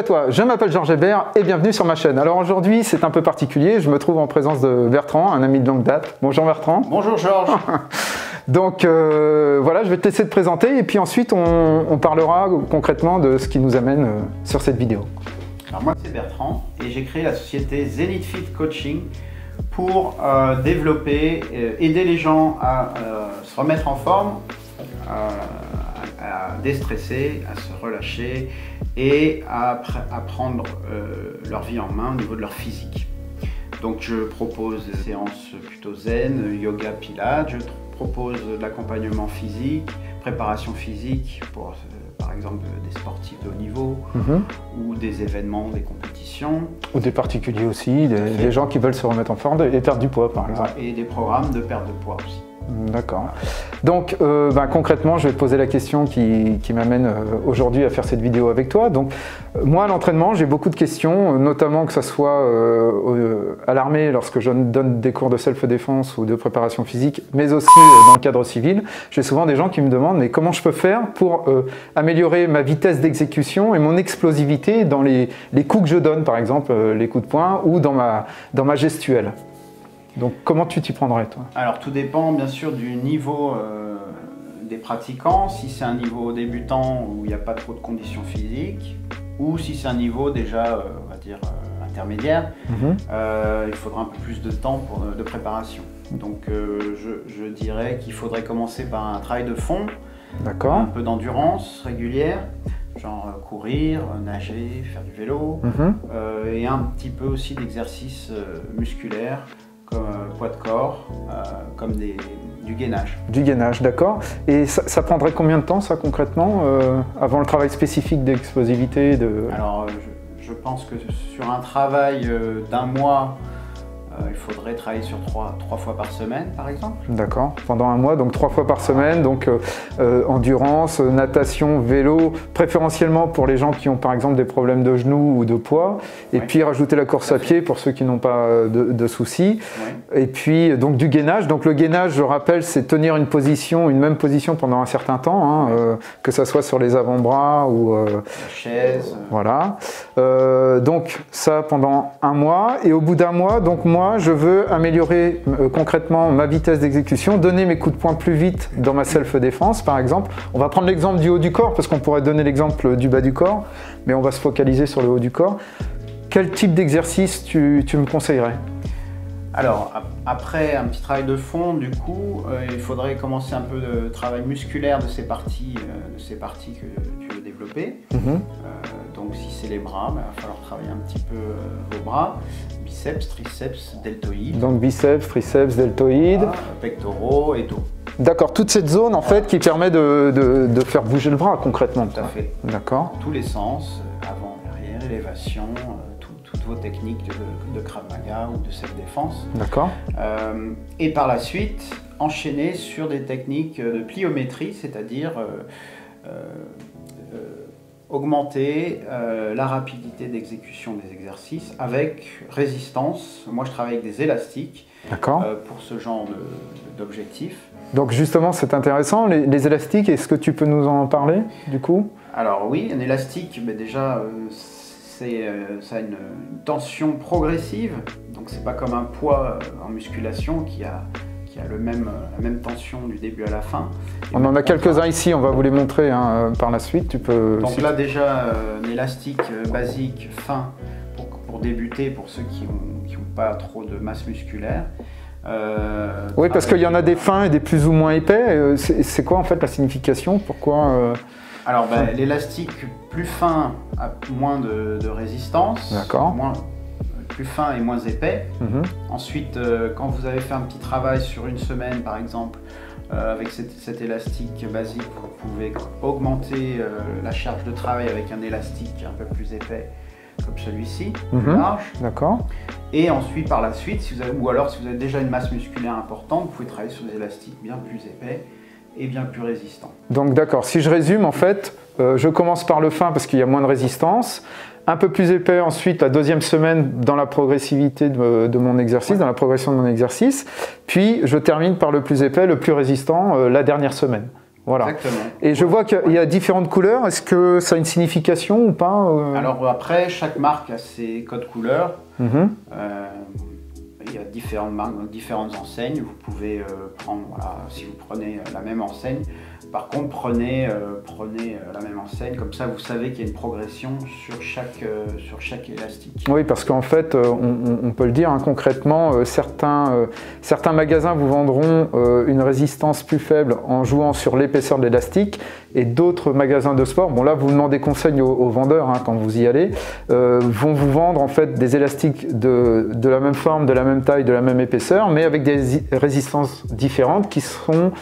à toi, je m'appelle Georges Hébert et bienvenue sur ma chaîne. Alors aujourd'hui c'est un peu particulier, je me trouve en présence de Bertrand, un ami de longue date. Bonjour Bertrand. Bonjour Georges. Donc voilà, je vais te laisser te présenter et puis ensuite on parlera concrètement de ce qui nous amène sur cette vidéo. Alors moi c'est Bertrand et j'ai créé la société Zenith Fit Coaching pour développer, aider les gens à se remettre en forme, à déstresser, à se relâcher et à prendre leur vie en main au niveau de leur physique. Donc je propose des séances plutôt zen, yoga, pilates, je propose de l'accompagnement physique, préparation physique pour par exemple des sportifs de haut niveau ou des événements, des compétitions. Ou des particuliers aussi, des gens qui veulent se remettre en forme et perdre du poids par exemple. Et des programmes de perte de poids aussi. D'accord. Donc concrètement, je vais te poser la question qui m'amène aujourd'hui à faire cette vidéo avec toi. Donc moi à l'entraînement, j'ai beaucoup de questions, notamment que ce soit à l'armée lorsque je donne des cours de self-défense ou de préparation physique, mais aussi dans le cadre civil. J'ai souvent des gens qui me demandent mais comment je peux faire pour améliorer ma vitesse d'exécution et mon explosivité dans les coups que je donne, par exemple les coups de poing ou dans ma gestuelle. Donc comment tu t'y prendrais toi? Alors tout dépend bien sûr du niveau des pratiquants, si c'est un niveau débutant où il n'y a pas trop de conditions physiques, ou si c'est un niveau déjà on va dire intermédiaire, il faudra un peu plus de temps de préparation. Donc je dirais qu'il faudrait commencer par un travail de fond, un peu d'endurance régulière, genre courir, nager, faire du vélo, et un petit peu aussi d'exercice musculaire, comme poids de corps, comme du gainage. Du gainage, d'accord. Et ça prendrait combien de temps, ça, concrètement, avant le travail spécifique d'explosivité Alors, je pense que sur un travail d'un mois, il faudrait travailler sur 3 fois par semaine, par exemple. D'accord, pendant un mois, donc 3 fois par semaine, donc endurance, natation, vélo, préférentiellement pour les gens qui ont par exemple des problèmes de genoux ou de poids, et puis rajouter la course à pied pour ceux qui n'ont pas de soucis, et puis donc du gainage. Donc le gainage, je rappelle, c'est tenir une même position pendant un certain temps, que ça soit sur les avant-bras ou la chaise. Voilà, donc ça pendant un mois, et au bout d'un mois, donc moi je veux améliorer concrètement ma vitesse d'exécution, donner mes coups de poing plus vite dans ma self-défense par exemple. On va prendre l'exemple du haut du corps parce qu'on pourrait donner l'exemple du bas du corps, mais on va se focaliser sur le haut du corps. Quel type d'exercice tu me conseillerais? Alors, après un petit travail de fond, du coup, il faudrait commencer un peu de travail musculaire de ces parties que tu veux développer. Donc, si c'est les bras, il va falloir travailler un petit peu vos bras, biceps, triceps, deltoïdes. Donc, biceps, triceps, deltoïdes. Pectoraux et dos. D'accord, toute cette zone en fait qui permet de faire bouger le bras concrètement. Tout à fait. D'accord. Tous les sens, avant, arrière, élévation. Toutes vos techniques de Krav Maga ou de self-défense. D'accord. Et par la suite, enchaîner sur des techniques de pliométrie, c'est-à-dire augmenter la rapidité d'exécution des exercices avec résistance. Moi, je travaille avec des élastiques pour ce genre d'objectif. Donc justement, c'est intéressant. Les élastiques, est-ce que tu peux nous en parler du coup? Alors oui, un élastique, mais déjà, ça a une tension progressive, donc c'est pas comme un poids en musculation qui a la même tension du début à la fin. On en a quelques-uns ici, on va vous les montrer par la suite. Tu peux. Donc là déjà un élastique basique fin pour débuter, pour ceux qui n'ont pas trop de masse musculaire. Oui, parce qu'il y en a des fins et des plus ou moins épais. C'est quoi en fait la signification? Pourquoi Alors l'élastique plus fin a moins de résistance, plus fin et moins épais. Ensuite, quand vous avez fait un petit travail sur une semaine par exemple, avec cet élastique basique, vous pouvez augmenter la charge de travail avec un élastique un peu plus épais comme celui-ci, plus large. D'accord. Et ensuite, par la suite, si vous avez déjà une masse musculaire importante, vous pouvez travailler sur des élastiques bien plus épais et bien plus résistants. Donc d'accord, si je résume en fait, je commence par le fin parce qu'il y a moins de résistance, un peu plus épais ensuite la deuxième semaine dans la progressivité de mon exercice, dans la progression de mon exercice, puis je termine par le plus épais, le plus résistant la dernière semaine. Voilà. Exactement. Et je vois qu'il y a différentes couleurs. Est-ce que ça a une signification ou pas Alors après, chaque marque a ses codes couleurs. Il y a différentes marques, différentes enseignes. Vous pouvez prendre, voilà, si vous prenez la même enseigne. Par contre, prenez la même enseigne, comme ça vous savez qu'il y a une progression sur chaque élastique. Oui, parce qu'en fait, on peut le dire, hein, concrètement, certains magasins vous vendront une résistance plus faible en jouant sur l'épaisseur de l'élastique, et d'autres magasins de sport, bon là vous demandez conseil aux vendeurs hein, quand vous y allez, vont vous vendre en fait des élastiques de la même forme, de la même taille, de la même épaisseur, mais avec des résistances différentes qui seront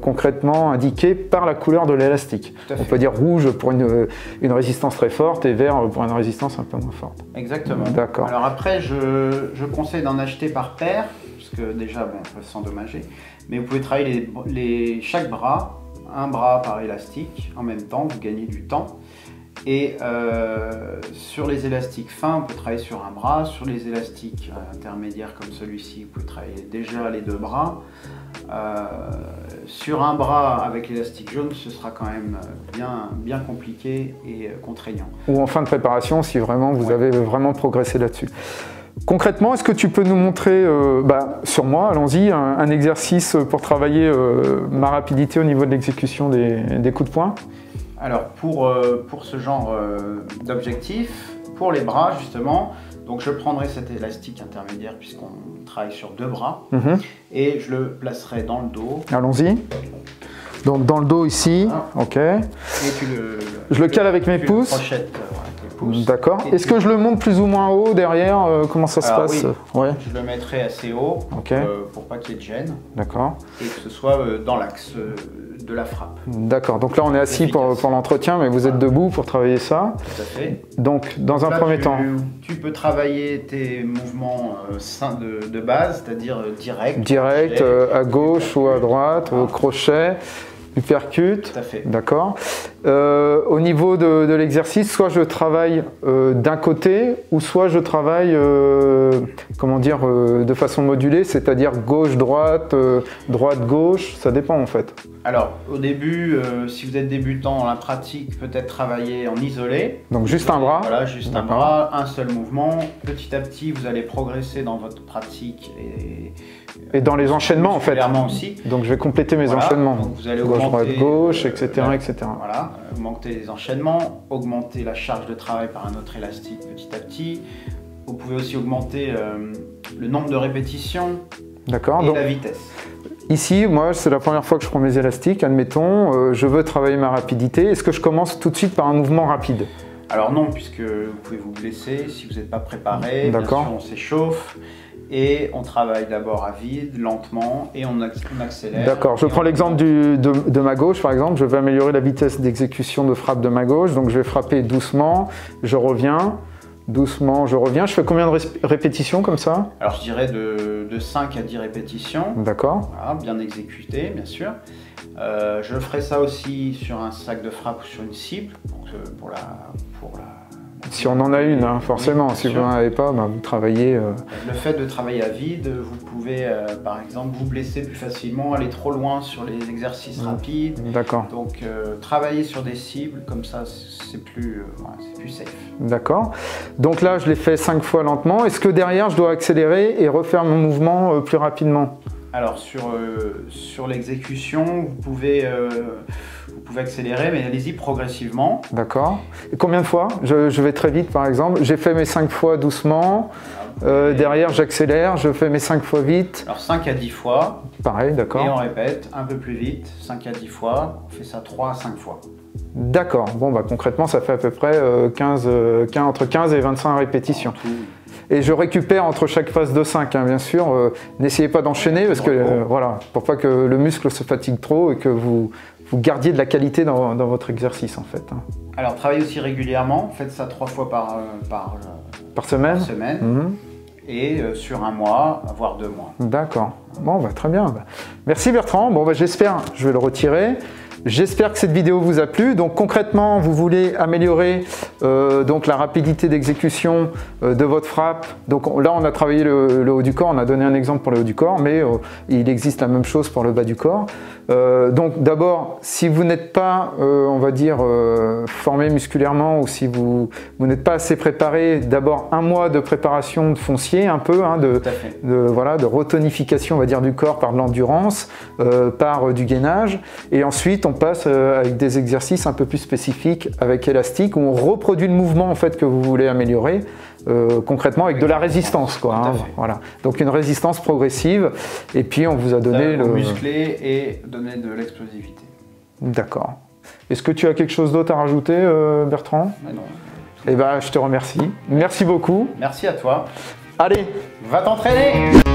concrètement indiquées par la couleur de l'élastique. On peut dire rouge pour une résistance très forte et vert pour une résistance un peu moins forte. Exactement. D'accord. Alors après, je conseille d'en acheter par paire, parce que déjà, bon, on peut s'endommager, mais vous pouvez travailler chaque bras, un bras par élastique en même temps, vous gagnez du temps. Et sur les élastiques fins, on peut travailler sur un bras. Sur les élastiques intermédiaires comme celui-ci, vous pouvez travailler déjà les deux bras. Sur un bras avec l'élastique jaune, ce sera quand même bien compliqué et contraignant. Ou en fin de préparation, si vraiment vous avez vraiment progressé là-dessus. Concrètement, est-ce que tu peux nous montrer, sur moi, allons-y, un exercice pour travailler ma rapidité au niveau de l'exécution des coups de poing? Alors pour ce genre d'objectif, pour les bras justement, donc je prendrai cet élastique intermédiaire puisqu'on travaille sur deux bras et je le placerai dans le dos. Allons-y. Donc dans le dos ici, ok. Et je le cale avec mes pouces. D'accord. Est-ce que je le monte plus ou moins haut derrière? Comment ça se passe? Oui, ouais. Je le mettrai assez haut pour pas qu'il y ait de gêne. D'accord. Et que ce soit dans l'axe de la frappe. D'accord. Donc là, on est assis pour l'entretien, mais vous êtes debout pour travailler ça. Tout à fait. Donc, dans un premier temps, tu peux travailler tes mouvements de base, c'est-à-dire direct. Direct, à gauche ou à droite, crochet. Uppercut, d'accord. Au niveau de l'exercice, soit je travaille d'un côté, ou soit je travaille, comment dire, de façon modulée, c'est-à-dire gauche-droite, droite-gauche, ça dépend en fait. Alors, au début, si vous êtes débutant dans la pratique, peut-être travailler en isolé. Donc juste un bras. Voilà, juste un bras, un seul mouvement. Petit à petit, vous allez progresser dans votre pratique et dans les enchaînements en fait. Aussi. Donc je vais compléter mes enchaînements. Donc vous allez gauche, droite, gauche, etc., etc. Voilà, augmenter les enchaînements, augmenter la charge de travail par un autre élastique petit à petit. Vous pouvez aussi augmenter le nombre de répétitions et la vitesse. Ici, moi, c'est la première fois que je prends mes élastiques, admettons, je veux travailler ma rapidité. Est-ce que je commence tout de suite par un mouvement rapide? Alors non, puisque vous pouvez vous blesser si vous n'êtes pas préparé. Bien sûr, on s'échauffe et on travaille d'abord à vide, lentement, et on accélère. D'accord, je prends l'exemple de ma gauche, par exemple. Je veux améliorer la vitesse d'exécution de frappe de ma gauche, donc je vais frapper doucement, je reviens. Doucement, je reviens. Je fais combien de répétitions comme ça? Alors je dirais de 5 à 10 répétitions. D'accord. Voilà, bien exécuté, bien sûr. Je ferai ça aussi sur un sac de frappe ou sur une cible. Pour la si on en a une, hein, forcément. Si vous n'en avez pas, vous travaillez... Le fait de travailler à vide, vous pouvez, par exemple, vous blesser plus facilement, aller trop loin sur les exercices rapides. D'accord. Donc, travailler sur des cibles, comme ça, c'est plus safe. D'accord. Donc là, je l'ai fait 5 fois lentement. Est-ce que derrière, je dois accélérer et refaire mon mouvement plus rapidement? Alors, sur l'exécution, vous pouvez accélérer, mais allez-y progressivement. D'accord. Et combien de fois? Je vais très vite, par exemple. J'ai fait mes 5 fois doucement. Derrière, j'accélère. Je fais mes 5 fois vite. Alors, 5 à 10 fois. Pareil, d'accord. Et on répète un peu plus vite. 5 à 10 fois. On fait ça 3 à 5 fois. D'accord. Bon, concrètement, ça fait à peu près entre 15 et 25 répétitions. Et je récupère entre chaque phase de 5, hein, bien sûr. N'essayez pas d'enchaîner parce que, voilà, pour pas que le muscle se fatigue trop et que vous gardiez de la qualité dans votre exercice, en fait. Hein. Alors, travaillez aussi régulièrement. Faites ça 3 fois par semaine. Et sur un mois, voire 2 mois. D'accord. Bon, très bien. Merci Bertrand. Bon, j'espère, je vais le retirer. J'espère que cette vidéo vous a plu. Donc concrètement, vous voulez améliorer donc la rapidité d'exécution de votre frappe. Donc là, on a travaillé le haut du corps, on a donné un exemple pour le haut du corps, mais il existe la même chose pour le bas du corps. Donc d'abord, si vous n'êtes pas, on va dire, formé musculairement ou si vous n'êtes pas assez préparé, d'abord un mois de préparation de foncier, un peu, hein, voilà, de retonification, on va dire, du corps par de l'endurance, par du gainage, et ensuite on passe avec des exercices un peu plus spécifiques avec élastique où on reproduit le mouvement en fait que vous voulez améliorer concrètement avec de la résistance, quoi, hein, voilà. Donc une résistance progressive, et puis on vous a donné muscler et donner de l'explosivité. D'accord. Est-ce que tu as quelque chose d'autre à rajouter, Bertrand? Non. Eh ben, je te remercie. Merci beaucoup. Merci à toi. Allez, va t'entraîner!